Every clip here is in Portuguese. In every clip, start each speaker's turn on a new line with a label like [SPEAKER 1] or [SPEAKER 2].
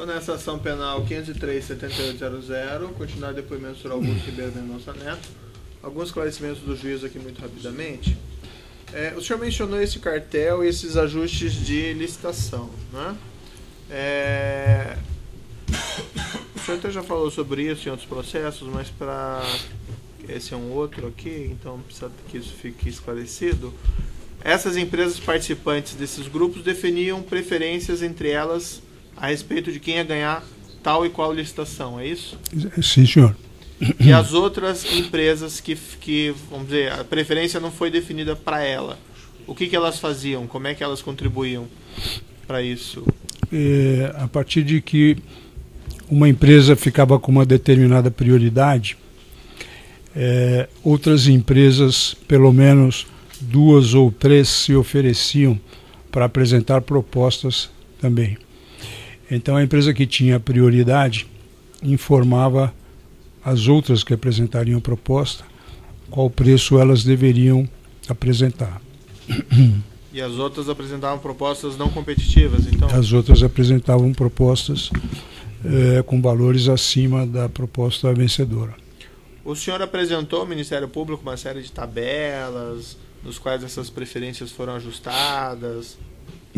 [SPEAKER 1] Então, nessa ação penal 503-7800, continuar depoimento sobre Augusto Ribeiro Mendonça Neto. Alguns esclarecimentos do juiz aqui muito rapidamente. O senhor mencionou esse cartel e esses ajustes de licitação, né? O senhor até já falou sobre isso em outros processos, mas para esse é um outro aqui, então precisa que isso fique esclarecido. Essas empresas participantes desses grupos definiam preferências entre elas a respeito de quem ia ganhar tal e qual licitação, é isso?
[SPEAKER 2] Sim, senhor.
[SPEAKER 1] E as outras empresas que, vamos dizer, a preferência não foi definida para ela, o que elas faziam? Como é que elas contribuíam para isso?
[SPEAKER 2] A partir de que uma empresa ficava com uma determinada prioridade, outras empresas, pelo menos 2 ou 3, se ofereciam para apresentar propostas também. Então a empresa que tinha prioridade informava as outras que apresentariam proposta qual preço elas deveriam apresentar.
[SPEAKER 1] E as outras apresentavam propostas não competitivas, então?
[SPEAKER 2] As outras apresentavam propostas com valores acima da proposta vencedora.
[SPEAKER 1] O senhor apresentou ao Ministério Público uma série de tabelas nos quais essas preferências foram ajustadas?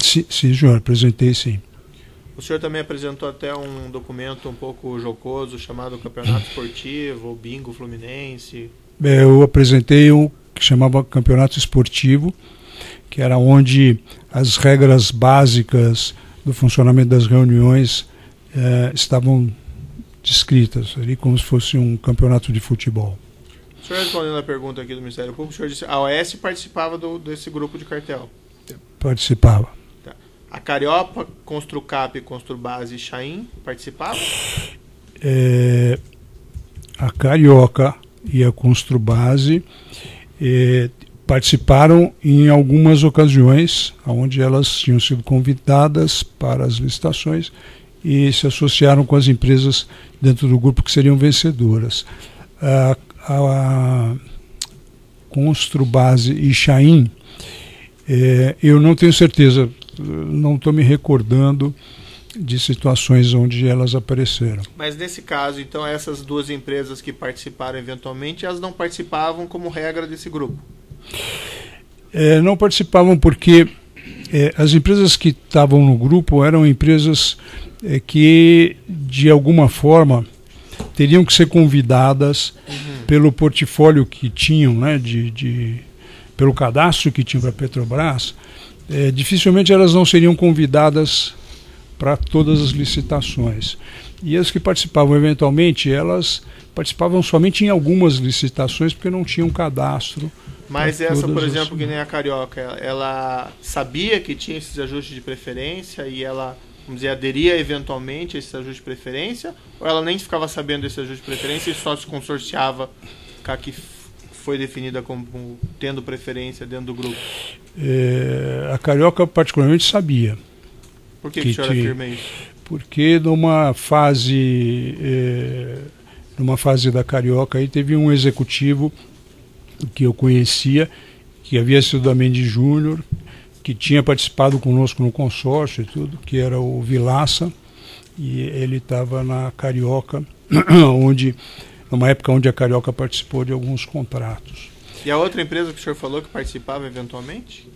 [SPEAKER 2] Sim, senhor, apresentei sim.
[SPEAKER 1] O senhor também apresentou até um documento um pouco jocoso chamado Campeonato Esportivo, ou Bingo Fluminense.
[SPEAKER 2] Eu apresentei um que chamava Campeonato Esportivo, que era onde as regras básicas do funcionamento das reuniões estavam descritas, ali como se fosse um campeonato de futebol.
[SPEAKER 1] O senhor respondendo a pergunta aqui do Ministério Público, o senhor disse que a OAS participava desse grupo de cartel?
[SPEAKER 2] Participava.
[SPEAKER 1] Tá. A Carioca, Construcap, Construbase e Chain participavam?
[SPEAKER 2] A Carioca e a Construbase participaram em algumas ocasiões, onde elas tinham sido convidadas para as licitações e se associaram com as empresas dentro do grupo que seriam vencedoras. A Construbase e Chain, eu não tenho certeza, não estou me recordando de situações onde elas apareceram.
[SPEAKER 1] Mas nesse caso, então, essas duas empresas que participaram eventualmente, elas não participavam como regra desse grupo?
[SPEAKER 2] Não participavam porque as empresas que estavam no grupo eram empresas que, de alguma forma, teriam que ser convidadas pelo portfólio que tinham, né, pelo cadastro que tinham para a Petrobras. Dificilmente elas não seriam convidadas para todas as licitações. E as que participavam eventualmente, elas participavam somente em algumas licitações porque não tinham cadastro.
[SPEAKER 1] Mas essa, por exemplo, que nem a Carioca, ela sabia que tinha esses ajustes de preferência e ela, vamos dizer, aderia eventualmente a esse ajuste de preferência? Ou ela nem ficava sabendo desse ajuste de preferência e só se consorciava com a que foi definida como tendo preferência dentro do grupo? A Carioca particularmente sabia. Por que o senhor afirma isso?
[SPEAKER 2] Porque numa fase da Carioca aí teve um executivo que eu conhecia, que havia sido da Mendes Júnior, que tinha participado conosco no consórcio e tudo, que era o Vilaça, e ele estava na Carioca, numa época onde a Carioca participou de alguns contratos.
[SPEAKER 1] E a outra empresa que o senhor falou que participava eventualmente?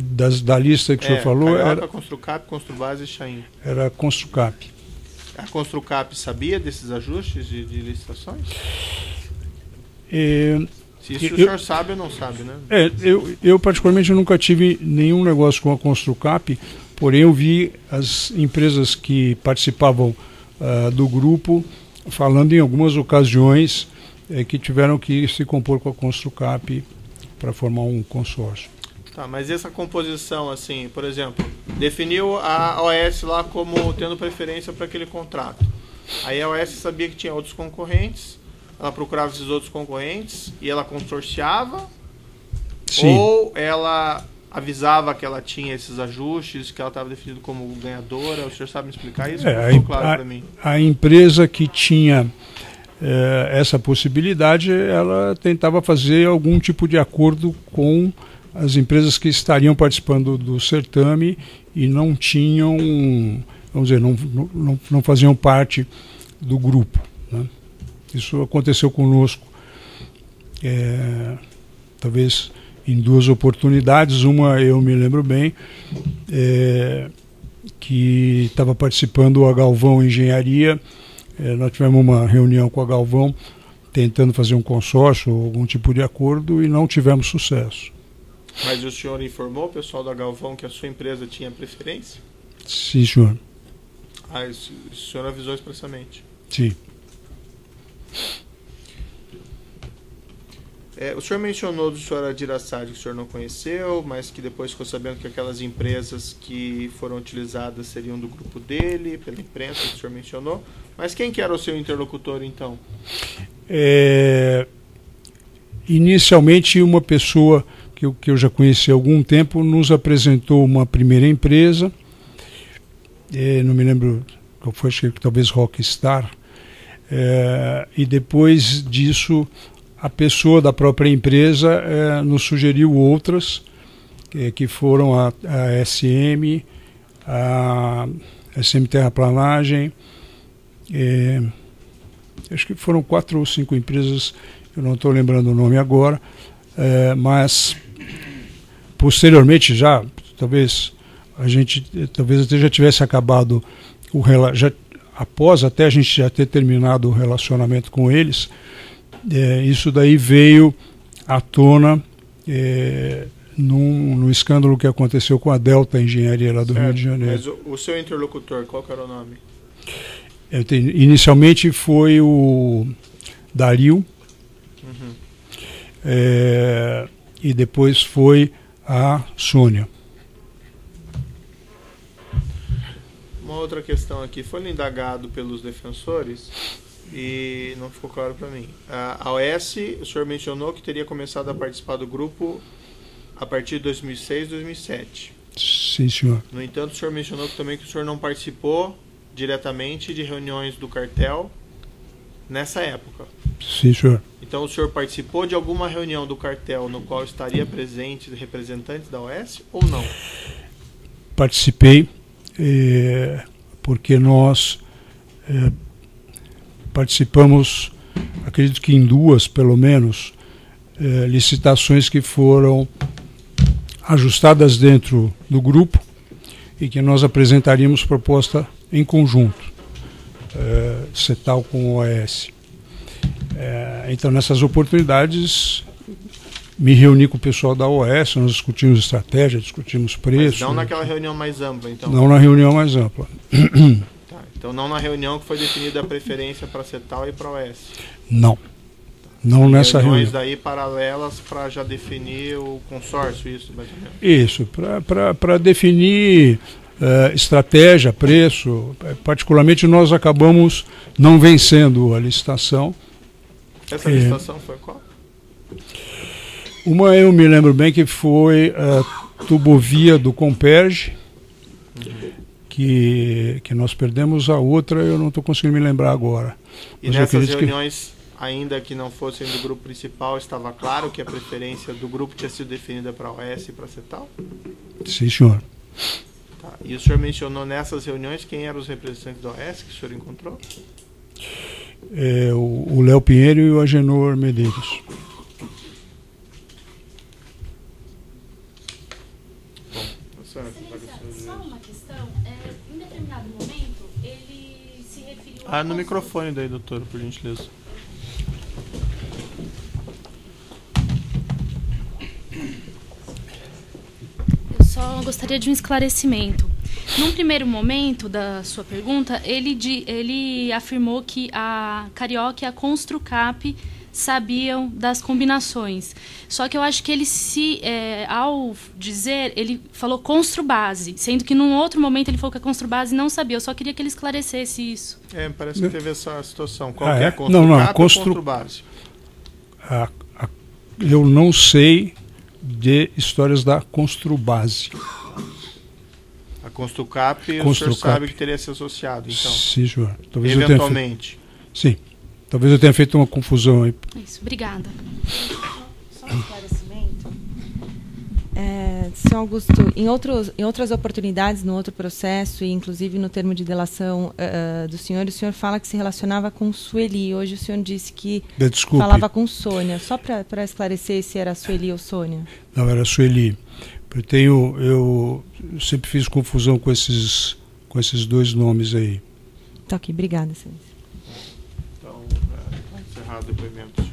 [SPEAKER 2] Da lista que o senhor falou...
[SPEAKER 1] Carioca,
[SPEAKER 2] era
[SPEAKER 1] Construcap, Construbase e Chain.
[SPEAKER 2] Era a Construcap.
[SPEAKER 1] A Construcap sabia desses ajustes de licitações? Se isso o senhor sabe ou não sabe, né?
[SPEAKER 2] Eu particularmente nunca tive nenhum negócio com a Construcap, porém eu vi as empresas que participavam do grupo falando em algumas ocasiões que tiveram que se compor com a Construcap para formar um consórcio.
[SPEAKER 1] Tá, mas essa composição, assim, por exemplo, definiu a OAS lá como tendo preferência para aquele contrato. Aí a OAS sabia que tinha outros concorrentes, ela procurava esses outros concorrentes e ela consorciava? Sim. Ou ela avisava que ela tinha esses ajustes, que ela estava definida como ganhadora? O senhor sabe me explicar isso? Não ficou claro para mim.
[SPEAKER 2] A empresa que tinha essa possibilidade, ela tentava fazer algum tipo de acordo com as empresas que estariam participando do certame e não tinham, vamos dizer, não faziam parte do grupo, né? Isso aconteceu conosco, talvez em duas oportunidades. Uma eu me lembro bem, que estava participando a Galvão Engenharia. Nós tivemos uma reunião com a Galvão tentando fazer um consórcio ou algum tipo de acordo e não tivemos sucesso.
[SPEAKER 1] Mas o senhor informou o pessoal da Galvão que a sua empresa tinha preferência?
[SPEAKER 2] Sim, senhor.
[SPEAKER 1] Isso o senhor avisou expressamente?
[SPEAKER 2] Sim.
[SPEAKER 1] O senhor mencionou do senhor Adirassad, que o senhor não conheceu, mas que depois ficou sabendo que aquelas empresas que foram utilizadas seriam do grupo dele, pela imprensa, que o senhor mencionou. Mas quem que era o seu interlocutor, então?
[SPEAKER 2] Inicialmente, uma pessoa que eu já conheci há algum tempo nos apresentou uma primeira empresa, não me lembro qual foi, acho que talvez Rockstar, e depois disso a pessoa da própria empresa nos sugeriu outras, que foram a SM, a SM Terraplanagem, acho que foram 4 ou 5 empresas, eu não estou lembrando o nome agora, mas posteriormente talvez até já tivesse acabado após até a gente já ter terminado o relacionamento com eles. Isso daí veio à tona no escândalo que aconteceu com a Delta Engenharia lá do Rio de Janeiro.
[SPEAKER 1] Mas o seu interlocutor, qual que era o nome?
[SPEAKER 2] Inicialmente foi o Dario, e depois foi a Sônia.
[SPEAKER 1] Uma outra questão aqui, foi indagado pelos defensores e não ficou claro para mim. A OS, o senhor mencionou que teria começado a participar do grupo a partir de 2006, 2007.
[SPEAKER 2] Sim, senhor.
[SPEAKER 1] No entanto, o senhor mencionou também que o senhor não participou diretamente de reuniões do cartel nessa época.
[SPEAKER 2] Sim, senhor.
[SPEAKER 1] Então, o senhor participou de alguma reunião do cartel no qual estaria presente representantes da OS ou não?
[SPEAKER 2] Participei, porque nós participamos, acredito que em 2, pelo menos, licitações que foram ajustadas dentro do grupo e que nós apresentaríamos proposta em conjunto, CETAL com o OAS. Então, nessas oportunidades, me reuni com o pessoal da OAS, nós discutimos estratégia, discutimos preço.
[SPEAKER 1] Mas não naquela reunião mais ampla, então?
[SPEAKER 2] Não na reunião mais ampla.
[SPEAKER 1] Tá, então não na reunião que foi definida a preferência para a CETAL e para a OAS?
[SPEAKER 2] Não. Não nessa reunião.
[SPEAKER 1] Reuniões daí paralelas para já definir o consórcio, isso mais ou menos?
[SPEAKER 2] Isso, para definir estratégia, preço. Particularmente nós acabamos não vencendo a licitação.
[SPEAKER 1] Essa licitação foi qual?
[SPEAKER 2] Uma eu me lembro bem que foi a Tubovia do Comperge, que nós perdemos. A outra eu não estou conseguindo me lembrar agora.
[SPEAKER 1] E nessas reuniões, ainda que não fossem do grupo principal, estava claro que a preferência do grupo tinha sido definida para a OAS e para a CETAL?
[SPEAKER 2] Sim, senhor.
[SPEAKER 1] Tá. E o senhor mencionou nessas reuniões quem eram os representantes da OAS que o senhor encontrou?
[SPEAKER 2] O Léo Pinheiro e o Agenor Medeiros.
[SPEAKER 3] Só uma questão, em determinado momento ele se referiu
[SPEAKER 1] no microfone daí, doutor, por gentileza.
[SPEAKER 3] Eu só gostaria de um esclarecimento. Num primeiro momento da sua pergunta, ele afirmou que a Carioca e a Construcap sabiam das combinações. Só que eu acho que ele ao dizer, ele falou Construbase, sendo que num outro momento ele falou que a Construbase não sabia. Eu só queria que ele esclarecesse isso.
[SPEAKER 1] Parece que teve essa situação. Qual
[SPEAKER 2] que
[SPEAKER 1] é
[SPEAKER 2] a
[SPEAKER 1] Construcap ou
[SPEAKER 2] Construbase? Eu não sei de histórias da Construbase.
[SPEAKER 1] A Construcap, o senhor sabe que teria se associado, então?
[SPEAKER 2] Sim, senhor. Talvez
[SPEAKER 1] eventualmente.
[SPEAKER 2] Sim. Talvez eu tenha feito uma confusão aí.
[SPEAKER 3] Isso, obrigada.
[SPEAKER 4] Só um esclarecimento. Senhor Augusto, em outras oportunidades, no outro processo, e inclusive no termo de delação do senhor, o senhor fala que se relacionava com Sueli. Hoje o senhor disse que falava com Sônia. Só para esclarecer se era Sueli ou Sônia.
[SPEAKER 2] Não, era Sueli. Eu sempre fiz confusão com esses dois nomes aí.
[SPEAKER 4] Tá ok, obrigada, senhor.
[SPEAKER 1] Então, encerrar o depoimento.